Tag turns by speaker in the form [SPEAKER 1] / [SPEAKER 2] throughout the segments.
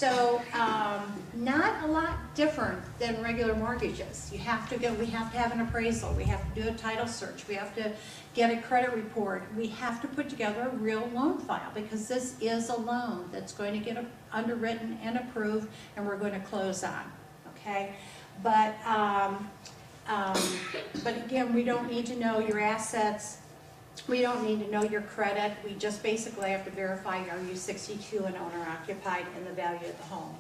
[SPEAKER 1] So not a lot different than regular mortgages. We have to have an appraisal, we have to do a title search, we have to get a credit report, we have to put together a real loan file because this is a loan that's going to get underwritten and approved and we're going to close on, okay? But again, we don't need to know your assets. We don't need to know your credit. We just basically have to verify are you 62 and owner occupied and the value of the home.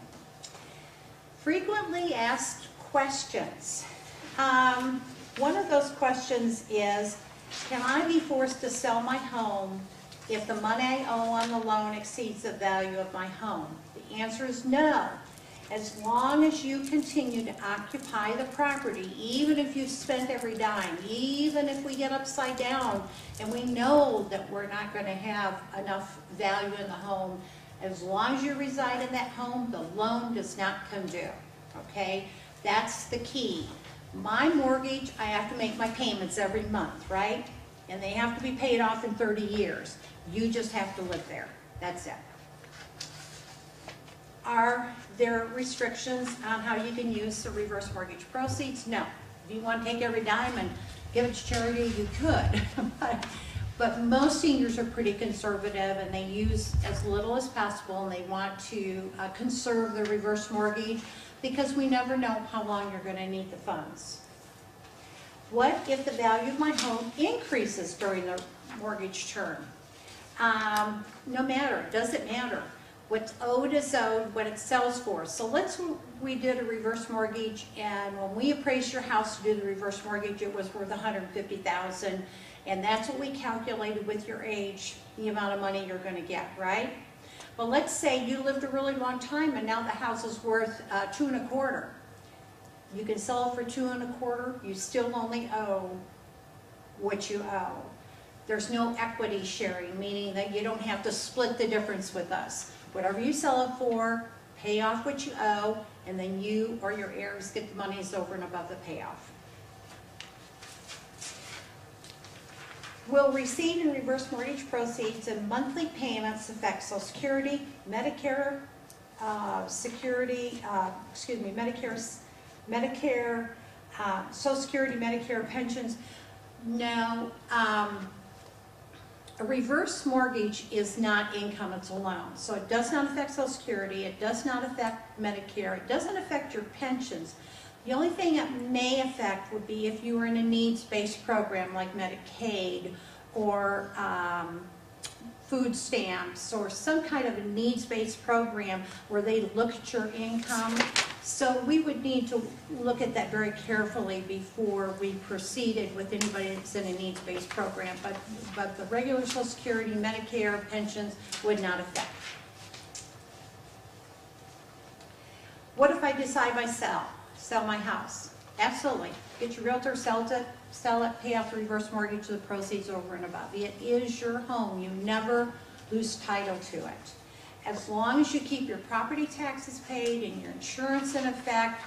[SPEAKER 1] Frequently asked questions. One of those questions is, can I be forced to sell my home if the money I owe on the loan exceeds the value of my home? The answer is no. As long as you continue to occupy the property, even if you've spent every dime, even if we get upside down and we know that we're not going to have enough value in the home, as long as you reside in that home, the loan does not come due, okay? That's the key. My mortgage, I have to make my payments every month, right? And they have to be paid off in 30 years. You just have to live there. That's it. Are there restrictions on how you can use the reverse mortgage proceeds? No. If you want to take every dime and give it to charity, you could. But most seniors are pretty conservative and they use as little as possible and they want to conserve the reverse mortgage because we never know how long you're going to need the funds. What if the value of my home increases during the mortgage term? No matter. It doesn't matter. What's owed is owed, what it sells for. So we did a reverse mortgage, and when we appraised your house to do the reverse mortgage, it was worth $150,000, and that's what we calculated with your age, the amount of money you're going to get, right? Well, let's say you lived a really long time, and now the house is worth $2 1/4. You can sell it for $2 1/4. You still only owe what you owe. There's no equity sharing, meaning that you don't have to split the difference with us. Whatever you sell it for, pay off what you owe, and then you or your heirs get the monies over and above the payoff. Will received and reverse mortgage proceeds and monthly payments affect Social Security, Medicare, Medicare, Social Security, Medicare, pensions? No. A reverse mortgage is not income, it's a loan. So it does not affect Social Security, it does not affect Medicare, it doesn't affect your pensions. The only thing it may affect would be if you were in a needs-based program like Medicaid or food stamps or some kind of a needs-based program where they look at your income. So we would need to look at that very carefully before we proceeded with anybody that's in a needs-based program. But the regular Social Security, Medicare, pensions would not affect. What if I decide I sell my house? Absolutely. Get your realtor, sell it, pay off the reverse mortgage to the proceeds over and above. It is your home. You never lose title to it. As long as you keep your property taxes paid and your insurance in effect,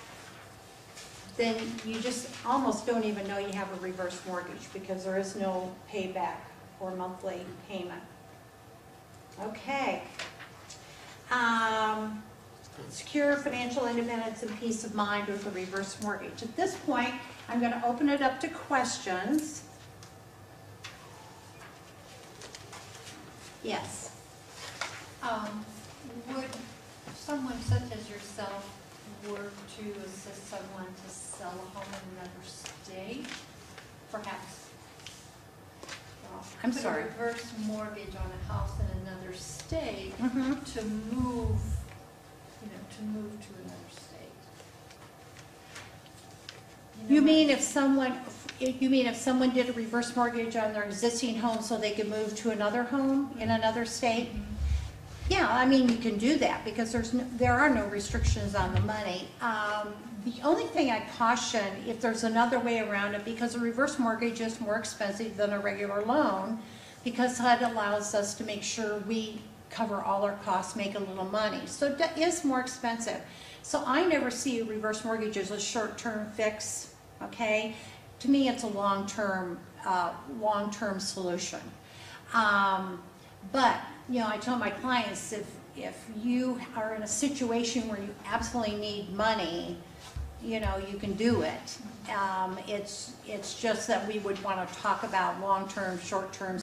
[SPEAKER 1] then you just almost don't even know you have a reverse mortgage because there is no payback or monthly payment. Okay. Secure financial independence and peace of mind with a reverse mortgage. At this point, I'm going to open it up to questions. Yes.
[SPEAKER 2] Would someone such as yourself work to assist someone to sell a home in another state? Perhaps
[SPEAKER 1] I'm sorry.
[SPEAKER 2] Put a reverse mortgage on a house in another state to move, to move to another state.
[SPEAKER 1] You mean if someone did a reverse mortgage on their existing home so they could move to another home in another state? Yeah, I mean, you can do that because there are no restrictions on the money. The only thing I caution, if there's another way around it, because a reverse mortgage is more expensive than a regular loan, because HUD allows us to make sure we cover all our costs, make a little money. So it is more expensive. So I never see a reverse mortgage as a short-term fix, okay? To me, it's a long-term solution. But I tell my clients, if you are in a situation where you absolutely need money, you know, you can do it. It's just that we would want to talk about long-term, short-term